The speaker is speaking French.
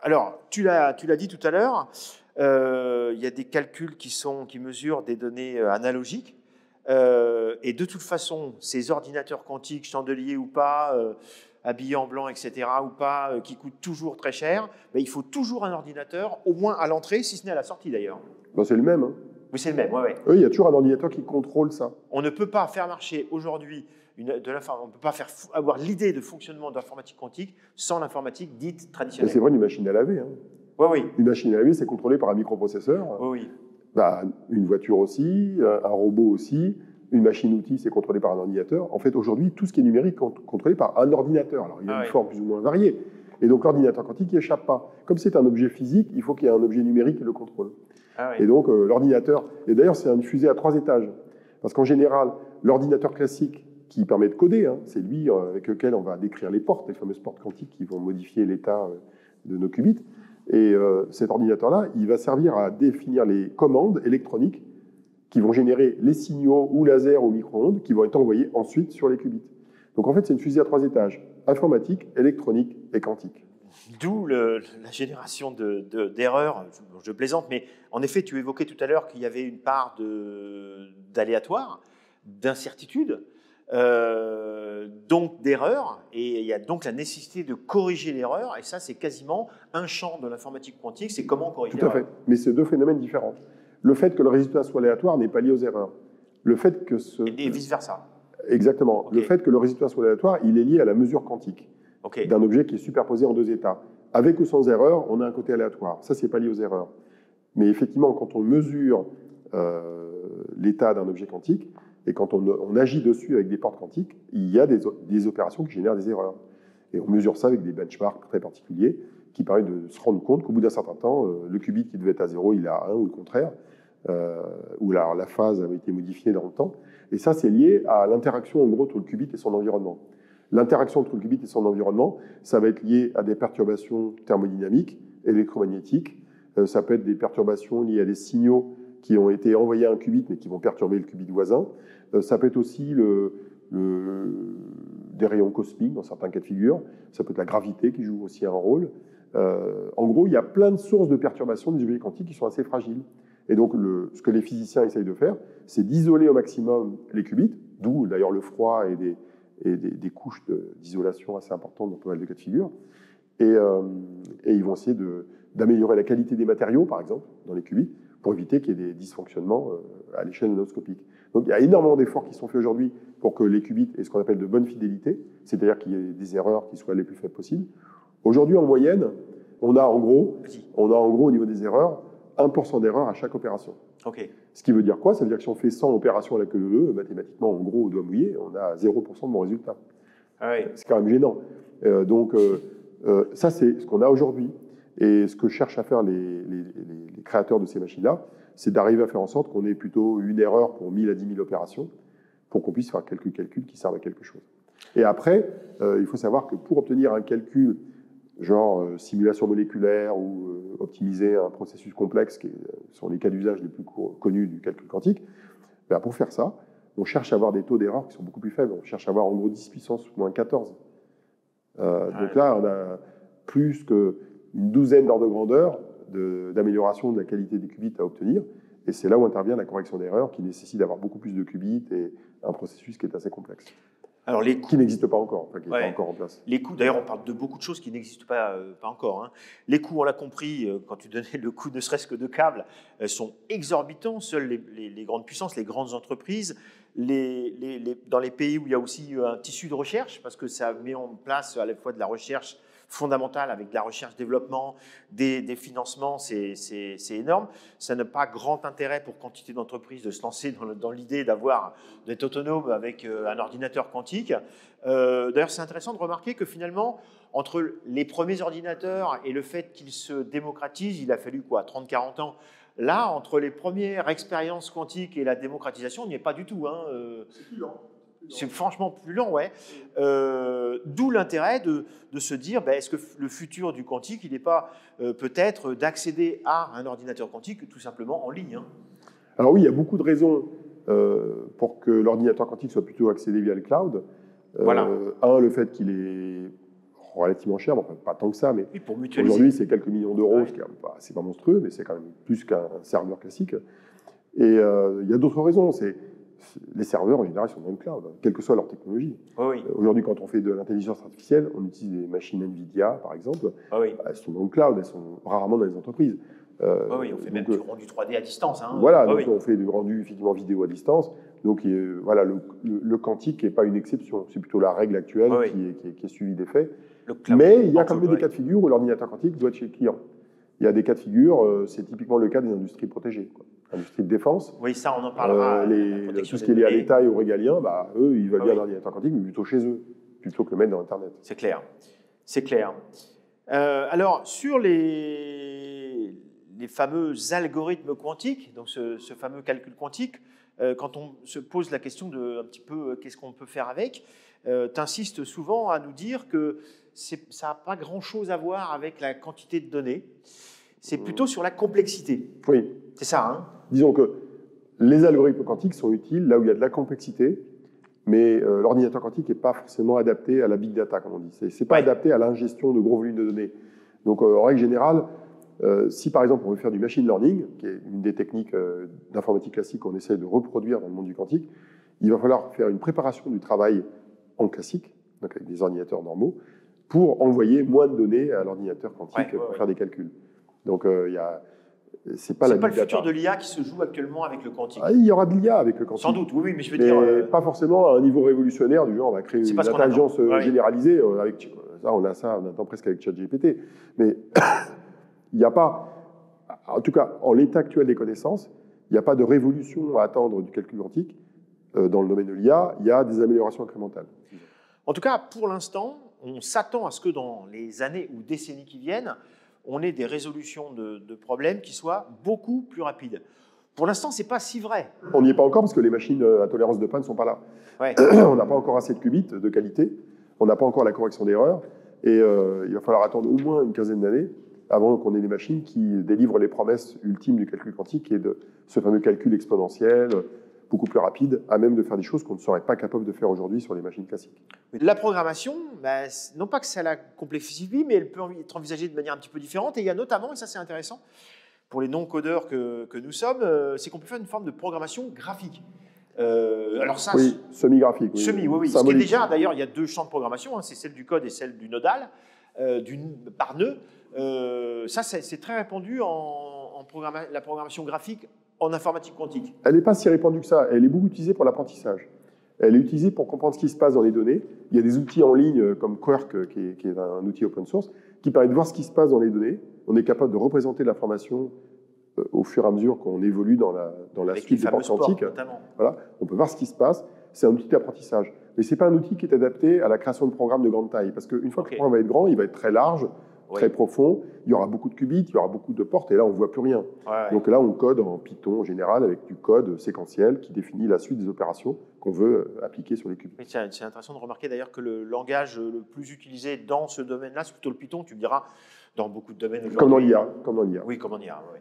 Alors, tu l'as dit tout à l'heure, il y a des calculs qui mesurent des données analogiques. Et de toute façon, ces ordinateurs quantiques, chandeliers ou pas, habillés en blanc, etc., ou pas, qui coûtent toujours très cher, ben, il faut toujours un ordinateur, au moins à l'entrée, si ce n'est à la sortie d'ailleurs. Ben, c'est le même. Hein. Oui, c'est le même, ouais. Oui, il y a toujours un ordinateur qui contrôle ça. On ne peut pas faire marcher aujourd'hui, on ne peut pas avoir l'idée de fonctionnement de l'informatique quantique sans l'informatique dite traditionnelle. C'est vrai, une machine à laver. Hein. Oui. Une machine à laver, c'est contrôlé par un microprocesseur. Oui. Bah, une voiture aussi, un robot aussi, une machine-outil, c'est contrôlé par un ordinateur. En fait, aujourd'hui, tout ce qui est numérique est contrôlé par un ordinateur. Alors, il y a une forme plus ou moins variée. Et donc, l'ordinateur quantique n'y échappe pas. Comme c'est un objet physique, il faut qu'il y ait un objet numérique qui le contrôle. Et donc, l'ordinateur... Et d'ailleurs, c'est une fusée à 3 étages. Parce qu'en général, l'ordinateur classique qui permet de coder, hein, c'est lui avec lequel on va décrire les portes, les fameuses portes quantiques qui vont modifier l'état de nos qubits. Et cet ordinateur-là, il va servir à définir les commandes électroniques qui vont générer les signaux ou laser ou micro-ondes qui vont être envoyés ensuite sur les qubits. Donc en fait, c'est une fusée à 3 étages, informatique, électronique et quantique. D'où la génération d'erreurs, je plaisante, mais en effet, tu évoquais tout à l'heure qu'il y avait une part d'aléatoire, d'incertitude, donc d'erreur, et il y a donc la nécessité de corriger l'erreur, et ça c'est quasiment un champ de l'informatique quantique, c'est comment corriger l'erreur. Tout à fait, mais c'est deux phénomènes différents. Le fait que le résultat soit aléatoire n'est pas lié aux erreurs. Le fait que Et vice-versa. Exactement. Okay. Le fait que le résultat soit aléatoire, il est lié à la mesure quantique d'un objet qui est superposé en 2 états. Avec ou sans erreur, on a un côté aléatoire. Ça, c'est pas lié aux erreurs. Mais effectivement, quand on mesure l'état d'un objet quantique, et quand on agit dessus avec des portes quantiques, il y a des opérations qui génèrent des erreurs. Et on mesure ça avec des benchmarks très particuliers qui permettent de se rendre compte qu'au bout d'un certain temps, le qubit qui devait être à 0, il est à 1 ou le contraire, ou la phase avait été modifiée dans le temps. Et ça, c'est lié à l'interaction en gros entre le qubit et son environnement. L'interaction entre le qubit et son environnement, ça va être lié à des perturbations thermodynamiques, électromagnétiques, ça peut être des perturbations liées à des signaux qui ont été envoyés à un qubit mais qui vont perturber le qubit voisin. Ça peut être aussi des rayons cosmiques dans certains cas de figure. Ça peut être la gravité qui joue aussi un rôle. En gros, il y a plein de sources de perturbations des objets quantiques qui sont assez fragiles. Et donc, ce que les physiciens essayent de faire, c'est d'isoler au maximum les qubits, d'où d'ailleurs le froid et des couches d'isolation assez importantes dans pas mal de cas de figure. Et ils vont essayer d'améliorer la qualité des matériaux, par exemple, dans les qubits, pour éviter qu'il y ait des dysfonctionnements à l'échelle nanoscopique. Donc il y a énormément d'efforts qui sont faits aujourd'hui pour que les qubits aient ce qu'on appelle de bonne fidélité, c'est-à-dire qu'il y ait des erreurs qui soient les plus faibles possibles. Aujourd'hui, en moyenne, on a en gros au niveau des erreurs, 1% d'erreur à chaque opération. Okay. Ce qui veut dire quoi? Ça veut dire que si on fait 100 opérations à la queue leu, mathématiquement, en gros, au doigt mouillé, on a 0% de bon résultat. C'est quand même gênant. Ça, c'est ce qu'on a aujourd'hui. Et ce que cherchent à faire les créateurs de ces machines-là, c'est d'arriver à faire en sorte qu'on ait plutôt une erreur pour 1000 à 10 000 opérations, pour qu'on puisse faire quelques calculs qui servent à quelque chose. Et après, il faut savoir que pour obtenir un calcul, genre simulation moléculaire ou optimiser un processus complexe, qui sont les cas d'usage les plus connus du calcul quantique, ben pour faire ça, on cherche à avoir des taux d'erreur qui sont beaucoup plus faibles. On cherche à avoir en gros 10 puissance moins 14. Donc là, on a plus qu'une douzaine d'ordres de grandeur d'amélioration de la qualité des qubits à obtenir. Et c'est là où intervient la correction d'erreur, qui nécessite d'avoir beaucoup plus de qubits et un processus qui est assez complexe. Alors, les coûts, qui n'existe pas encore, qui n'est pas encore en place. Les coûts, d'ailleurs, on parle de beaucoup de choses qui n'existent pas encore. Hein. Les coûts, on l'a compris, quand tu donnais le coût ne serait-ce que de câbles, sont exorbitants. Seules les grandes puissances, les grandes entreprises, dans les pays où il y a aussi un tissu de recherche, parce que ça met en place à la fois de la recherche fondamentale avec de la recherche-développement, des financements, c'est énorme. Ça n'a pas grand intérêt pour quantité d'entreprises de se lancer dans l'idée d'être autonome avec un ordinateur quantique. D'ailleurs, c'est intéressant de remarquer que finalement, entre les premiers ordinateurs et le fait qu'ils se démocratisent, il a fallu quoi, 30-40 ans. Là, entre les premières expériences quantiques et la démocratisation, on n'y est pas du tout. Hein. C'est plus lent. C'est franchement plus lent, ouais. D'où l'intérêt de se dire, est-ce que le futur du quantique, il n'est pas peut-être d'accéder à un ordinateur quantique tout simplement en ligne, hein. Alors oui, il y a beaucoup de raisons pour que l'ordinateur quantique soit plutôt accédé via le cloud. Voilà. Un, le fait qu'il est relativement cher, bon, pas tant que ça, mais oui, pour mutualiser. Aujourd'hui, c'est quelques millions d'euros, ouais. C'est pas monstrueux, mais c'est quand même plus qu'un serveur classique. Et il y a d'autres raisons. Les serveurs, en général, sont dans le cloud, quelle que soit leur technologie. Oui. Aujourd'hui, quand on fait de l'intelligence artificielle, on utilise des machines NVIDIA, par exemple. Oui. Elles sont dans le cloud, elles sont rarement dans les entreprises. Oui, on fait même du rendu 3D à distance. Hein. Voilà, donc on fait du rendu effectivement vidéo à distance. Donc voilà, le quantique n'est pas une exception. C'est plutôt la règle actuelle qui est suivie des faits. Mais il y a quand même des cas de figure où l'ordinateur quantique doit être chez le client. Il y a des cas de figure, c'est typiquement le cas des industries protégées. Industrie de défense. Oui, ça, on en parlera. Tout ce qui est lié à l'État et aux régaliens, eux, ils veulent bien l'ordinateur quantique, mais plutôt chez eux, plutôt que le mettre dans Internet. C'est clair. C'est clair. Alors, sur les fameux algorithmes quantiques, donc ce fameux calcul quantique, quand on se pose la question de un petit peu qu'est-ce qu'on peut faire avec, tu insistes souvent à nous dire que ça n'a pas grand-chose à voir avec la quantité de données, c'est plutôt sur la complexité. Oui. C'est ça, hein? Disons que les algorithmes quantiques sont utiles là où il y a de la complexité, mais l'ordinateur quantique n'est pas forcément adapté à la big data, comme on dit. C'est pas adapté à l'ingestion de gros volumes de données. Donc, en règle générale, si par exemple on veut faire du machine learning, qui est une des techniques d'informatique classique qu'on essaie de reproduire dans le monde du quantique, il va falloir faire une préparation du travail en classique, donc avec des ordinateurs normaux, pour envoyer moins de données à l'ordinateur quantique pour faire des calculs. Donc c'est pas le futur de l'IA qui se joue actuellement avec le quantique. Il y aura de l'IA avec le quantique. Sans doute, oui, mais je veux dire... pas forcément à un niveau révolutionnaire, du genre on va créer une intelligence généralisée, on attend presque avec ChatGPT. Mais il n'y a pas, en tout cas en l'état actuel des connaissances, il n'y a pas de révolution à attendre du calcul quantique dans le domaine de l'IA, il y a des améliorations incrémentales. En tout cas, pour l'instant, on s'attend à ce que dans les années ou décennies qui viennent, on ait des résolutions de problèmes qui soient beaucoup plus rapides. Pour l'instant, ce n'est pas si vrai. On n'y est pas encore parce que les machines à tolérance de panne ne sont pas là. Ouais. On n'a pas encore assez de qubits de qualité, on n'a pas encore la correction d'erreurs, et il va falloir attendre au moins une quinzaine d'années avant qu'on ait des machines qui délivrent les promesses ultimes du calcul quantique et de ce fameux calcul exponentiel, beaucoup plus rapide, à même de faire des choses qu'on ne serait pas capable de faire aujourd'hui sur les machines classiques. La programmation, non pas que ça la complexifie, mais elle peut être envisagée de manière un petit peu différente. Et il y a notamment, et ça c'est intéressant, pour les non-codeurs que nous sommes, c'est qu'on peut faire une forme de programmation graphique. Alors ça, oui, semi-graphique. Oui. Oui. Ce qui est déjà, d'ailleurs, il y a deux champs de programmation, c'est celle du code et celle du nodal, par nœud. Ça, c'est très répandu la programmation graphique en informatique quantique. Elle n'est pas si répandue que ça. Elle est beaucoup utilisée pour l'apprentissage. Elle est utilisée pour comprendre ce qui se passe dans les données. Il y a des outils en ligne comme Quark, qui est un outil open source, qui permet de voir ce qui se passe dans les données. On est capable de représenter l'information au fur et à mesure qu'on évolue dans la suite des portes quantiques. Voilà, on peut voir ce qui se passe. C'est un outil d'apprentissage. Mais ce n'est pas un outil qui est adapté à la création de programmes de grande taille. Parce qu'une fois que le programme va être grand, il va être très large, très profond. Il y aura beaucoup de qubits, il y aura beaucoup de portes, et là, on ne voit plus rien. Donc là, on code en Python en général avec du code séquentiel qui définit la suite des opérations qu'on veut appliquer sur les qubits. C'est intéressant de remarquer d'ailleurs que le langage le plus utilisé dans ce domaine-là, c'est plutôt le Python, tu me diras, dans beaucoup de domaines. Comme dans l'IA. Oui, comme dans l'IA, oui.